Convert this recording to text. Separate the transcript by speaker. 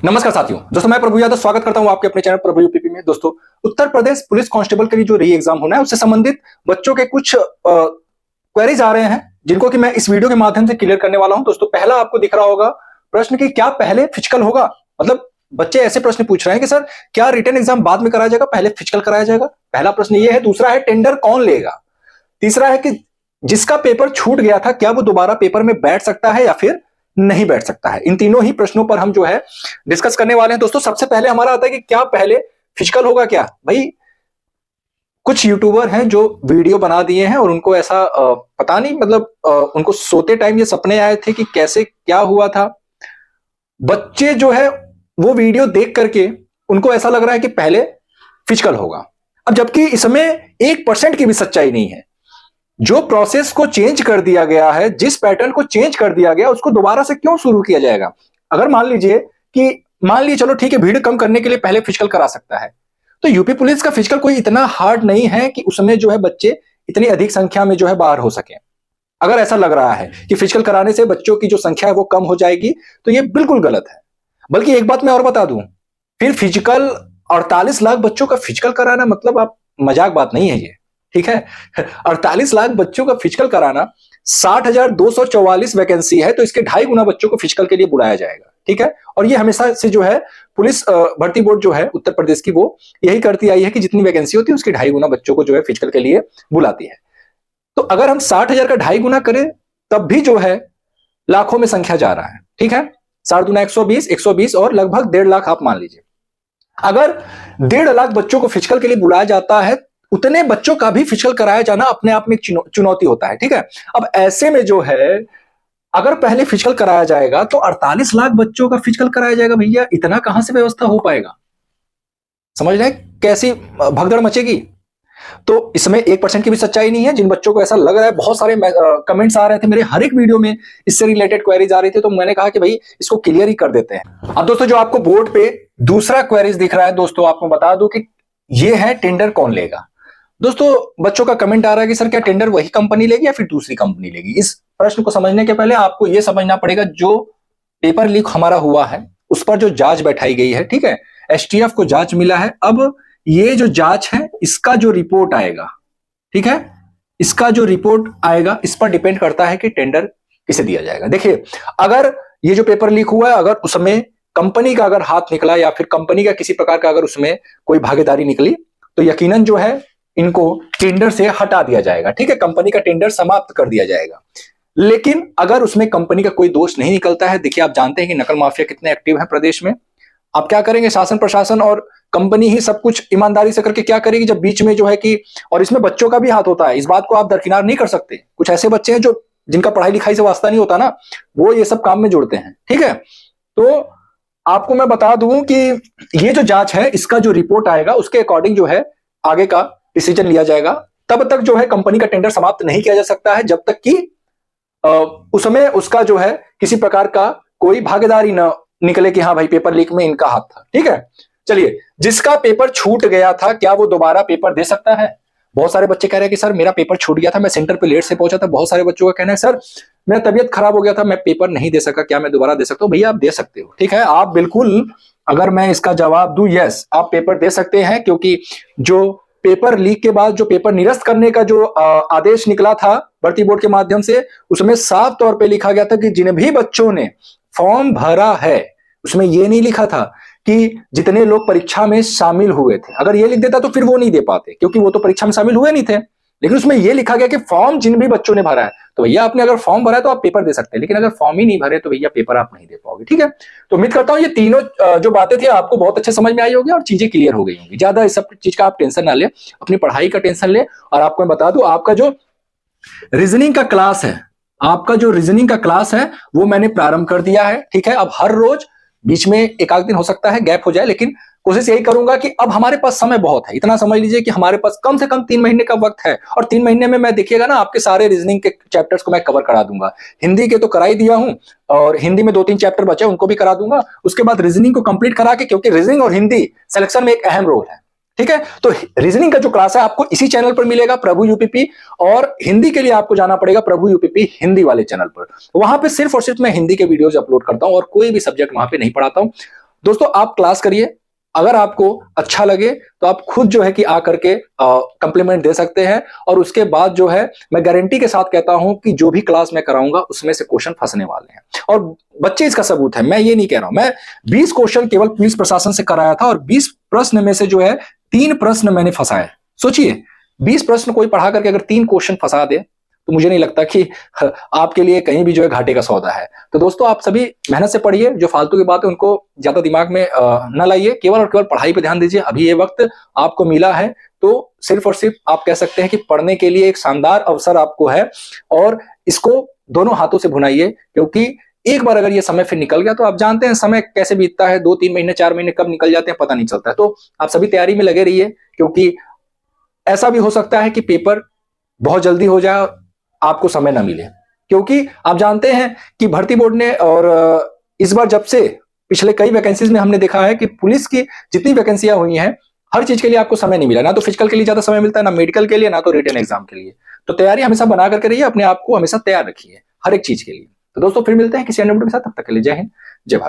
Speaker 1: नमस्कार साथियों, दोस्तों मैं प्रभु यादव स्वागत करता हूं आपके अपने चैनल प्रभु यूपीपी में। दोस्तों, उत्तर प्रदेश पुलिस कांस्टेबल के लिए जो री एग्जाम होना है उससे संबंधित बच्चों के कुछ क्वेरीज आ रहे हैं जिनको कि मैं इस वीडियो के माध्यम से क्लियर करने वाला हूं। दोस्तों, पहला आपको दिख रहा होगा प्रश्न कि क्या पहले फिजिकल होगा। मतलब बच्चे ऐसे प्रश्न पूछ रहे हैं कि सर क्या रिटन एग्जाम बाद में कराया जाएगा, पहले फिजिकल कराया जाएगा। पहला प्रश्न ये है। दूसरा है टेंडर कौन लेगा। तीसरा है कि जिसका पेपर छूट गया था क्या वो दोबारा पेपर में बैठ सकता है या फिर नहीं बैठ सकता है। इन तीनों ही प्रश्नों पर हम जो है डिस्कस करने वाले हैं। दोस्तों, सबसे पहले हमारा आता है कि क्या पहले फिजिकल होगा। क्या भाई, कुछ यूट्यूबर हैं जो वीडियो बना दिए हैं और उनको ऐसा पता नहीं, मतलब उनको सोते टाइम ये सपने आए थे कि कैसे क्या हुआ था। बच्चे जो है वो वीडियो देख करके उनको ऐसा लग रहा है कि पहले फिजिकल होगा। अब जबकि इसमें 1% की भी सच्चाई नहीं है। जो प्रोसेस को चेंज कर दिया गया है, जिस पैटर्न को चेंज कर दिया गया, उसको दोबारा से क्यों शुरू किया जाएगा। अगर मान लीजिए चलो ठीक है, भीड़ कम करने के लिए पहले फिजिकल करा सकता है, तो यूपी पुलिस का फिजिकल कोई इतना हार्ड नहीं है कि उसमें जो है बच्चे इतनी अधिक संख्या में जो है बाहर हो सके। अगर ऐसा लग रहा है कि फिजिकल कराने से बच्चों की जो संख्या है वो कम हो जाएगी, तो ये बिल्कुल गलत है। बल्कि एक बात मैं और बता दूं, फिर फिजिकल 48 लाख बच्चों का फिजिकल कराना मतलब आप मजाक बात नहीं है ये, ठीक है। 48 लाख बच्चों का फिजिकल कराना, 60,244 वैकेंसी है, तो इसके 2.5 गुना बच्चों को फिजिकल के लिए बुलाया जाएगा, ठीक है। और ये हमेशा से जो है पुलिस भर्ती बोर्ड जो है उत्तर प्रदेश की, वो यही करती आई है कि जितनी वैकेंसी होती है उसके 2.5 गुना बच्चों को जो है फिजिकल के लिए बुलाती है। तो अगर हम 60,000 का 2.5 गुना करें तब भी जो है लाखों में संख्या जा रहा है, ठीक है। 7 दूना 120, 120 और लगभग 1.5 लाख आप मान लीजिए। अगर 1.5 लाख बच्चों को फिजिकल के लिए बुलाया जाता है, उतने बच्चों का भी फिजिकल कराया जाना अपने आप में एक चुनौती होता है, ठीक है। अब ऐसे में जो है अगर पहले फिजिकल कराया जाएगा तो 48 लाख बच्चों का फिजिकल कराया जाएगा। भैया, इतना कहां से व्यवस्था हो पाएगा। समझ रहे हैं कैसी भगदड़ मचेगी। तो इसमें 1% की भी सच्चाई नहीं है। जिन बच्चों को ऐसा लग रहा है, बहुत सारे कमेंट्स आ रहे थे मेरे हर एक वीडियो में, इससे रिलेटेड क्वेरीज आ रही थी, तो मैंने कहा कि भाई इसको क्लियर ही कर देते हैं। अब दोस्तों, जो आपको बोर्ड पे दूसरा क्वेरीज दिख रहा है, दोस्तों आपको बता दूं कि ये है टेंडर कौन लेगा। दोस्तों, बच्चों का कमेंट आ रहा है कि सर क्या टेंडर वही कंपनी लेगी या फिर दूसरी कंपनी लेगी। इस प्रश्न को समझने के पहले आपको यह समझना पड़ेगा, जो पेपर लीक हमारा हुआ है उस पर जो जांच बैठाई गई है, ठीक है, एसटीएफ को जांच मिला है। अब ये जो जांच है इसका जो रिपोर्ट आएगा, ठीक है, इसका जो रिपोर्ट आएगा इस पर डिपेंड करता है कि टेंडर किसे दिया जाएगा। देखिए, अगर ये जो पेपर लीक हुआ है, अगर उसमें कंपनी का अगर हाथ निकला या फिर कंपनी का किसी प्रकार का अगर उसमें कोई भागीदारी निकली, तो यकीनन जो है इनको टेंडर से हटा दिया जाएगा, ठीक है, कंपनी का टेंडर समाप्त कर दिया जाएगा। लेकिन अगर उसमें कंपनी का कोई दोष नहीं निकलता है, देखिए आप जानते हैं कि नकल माफिया कितने एक्टिव है प्रदेश में। आप क्या करेंगे, शासन प्रशासन और कंपनी ही सब कुछ ईमानदारी से करके क्या करेगी, जब बीच में जो है कि, और इसमें बच्चों का भी हाथ होता है, इस बात को आप दरकिनार नहीं कर सकते। कुछ ऐसे बच्चे हैं जो जिनका पढ़ाई लिखाई से वास्ता नहीं होता ना, वो ये सब काम में जुड़ते हैं, ठीक है। तो आपको मैं बता दूं कि ये जो जांच है इसका जो रिपोर्ट आएगा उसके अकॉर्डिंग जो है आगे का डिसीजन लिया जाएगा। तब तक जो है कंपनी का टेंडर समाप्त नहीं किया जा सकता है जब तक कि उसमें उसका जो है किसी प्रकार का कोई भागीदारी न निकले कि हाँ भाई पेपर लीक में इनका हाथ था, ठीक है। चलिए, जिसका पेपर छूट गया था क्या वो दोबारा पेपर दे सकता है। बहुत सारे बच्चे कह रहे हैं कि सर मेरा पेपर छूट गया था, मैं सेंटर पे लेट से पहुंचा था। बहुत सारे बच्चों का कहना है सर मेरा तबीयत खराब हो गया था, मैं पेपर नहीं दे सका, क्या मैं दोबारा दे सकता हूं। भैया, आप दे सकते हो, ठीक है। आप बिल्कुल, अगर मैं इसका जवाब दूं यस, आप पेपर दे सकते हैं, क्योंकि जो पेपर लीक के बाद जो पेपर निरस्त करने का जो आदेश निकला था भर्ती बोर्ड के माध्यम से, उसमें साफ तौर पे लिखा गया था कि जिन भी बच्चों ने फॉर्म भरा है, उसमें यह नहीं लिखा था कि जितने लोग परीक्षा में शामिल हुए थे। अगर ये लिख देता तो फिर वो नहीं दे पाते, क्योंकि वो तो परीक्षा में शामिल हुए नहीं थे। लेकिन उसमें यह लिखा गया कि फॉर्म जिन भी बच्चों ने भरा है, तो भैया आपने अगर फॉर्म भरा है तो आप पेपर दे सकते हैं, लेकिन अगर फॉर्म ही नहीं भरे तो भैया पेपर आप नहीं दे पाओगे, ठीक है। तो उम्मीद करता हूं ये तीनों जो बातें थी आपको बहुत अच्छे समझ में आई होगी और चीजें क्लियर हो गई होंगी। ज्यादा इस सब चीज का आप टेंशन ना ले, अपनी पढ़ाई का टेंशन ले। और आपको मैं बता दूं, आपका जो रीजनिंग का क्लास है, आपका जो रीजनिंग का क्लास है वो मैंने प्रारंभ कर दिया है, ठीक है। अब हर रोज, बीच में एक आध दिन हो सकता है गैप हो जाए, लेकिन कोशिश यही करूंगा कि अब हमारे पास समय बहुत है। इतना समझ लीजिए कि हमारे पास कम से कम 3 महीने का वक्त है, और 3 महीने में मैं देखिएगा ना आपके सारे रीजनिंग के चैप्टर्स को मैं कवर करा दूंगा। हिंदी के तो करा ही दिया हूं, और हिंदी में 2-3 चैप्टर बचे उनको भी करा दूंगा। उसके बाद रीजनिंग को कंप्लीट करा के, क्योंकि रीजनिंग और हिंदी सिलेक्शन में एक अहम रोल है, ठीक है। तो रीजनिंग का जो क्लास है आपको इसी चैनल पर मिलेगा, प्रभु यूपीपी। और हिंदी के लिए आपको जाना पड़ेगा प्रभु यूपीपी हिंदी वाले चैनल पर। वहां पे सिर्फ और सिर्फ मैं हिंदी के वीडियोज अपलोड करता हूं और कोई भी सब्जेक्ट वहां पे नहीं पढ़ाता हूं। दोस्तों आप क्लास करिए, अगर आपको अच्छा लगे तो आप खुद जो है कि आकर के कम्प्लीमेंट दे सकते हैं, और उसके बाद जो है मैं गारंटी के साथ कहता हूं कि जो भी क्लास मैं कराऊंगा उसमें से क्वेश्चन फंसने वाले हैं। और बच्चे इसका सबूत है, मैं ये नहीं कह रहा हूं। मैं 20 क्वेश्चन केवल पुलिस प्रशासन से कराया था, और 20 प्रश्न में से जो है 3 प्रश्न मैंने फंसाए। सोचिए, 20 प्रश्न कोई पढ़ा करके अगर 3 क्वेश्चन फंसा दे तो मुझे नहीं लगता कि आपके लिए कहीं भी जो है घाटे का सौदा है। तो दोस्तों आप सभी मेहनत से पढ़िए, जो फालतू की बात है उनको ज्यादा दिमाग में न लाइए, केवल और केवल पढ़ाई पे ध्यान दीजिए। अभी ये वक्त आपको मिला है तो सिर्फ और सिर्फ आप कह सकते हैं कि पढ़ने के लिए एक शानदार अवसर आपको है, और इसको दोनों हाथों से भुनाइए, क्योंकि एक बार अगर ये समय फिर निकल गया तो आप जानते हैं समय कैसे बीतता है, 2-3 महीने 4 महीने कब निकल जाते हैं पता नहीं चलता है। तो आप सभी तैयारी में लगे रहिए, क्योंकि ऐसा भी हो सकता है कि पेपर बहुत जल्दी हो जाए, आपको समय ना मिले, क्योंकि आप जानते हैं कि भर्ती बोर्ड ने, और इस बार जब से पिछले कई वैकेंसीज में हमने देखा है कि पुलिस की जितनी वैकेंसियां हुई हैं, हर चीज के लिए आपको समय नहीं मिला, ना तो फिजिकल के लिए ज्यादा समय मिलता है, ना मेडिकल के लिए, ना तो रिटन एग्जाम के लिए। तो तैयारी हमेशा बना करके रहिए, अपने आप को हमेशा तैयार रखिए हर एक चीज के लिए। तो दोस्तों फिर मिलते हैं किसी अन्य वीडियो के साथ, तब तक के लिए जय हिंद, जय भारत।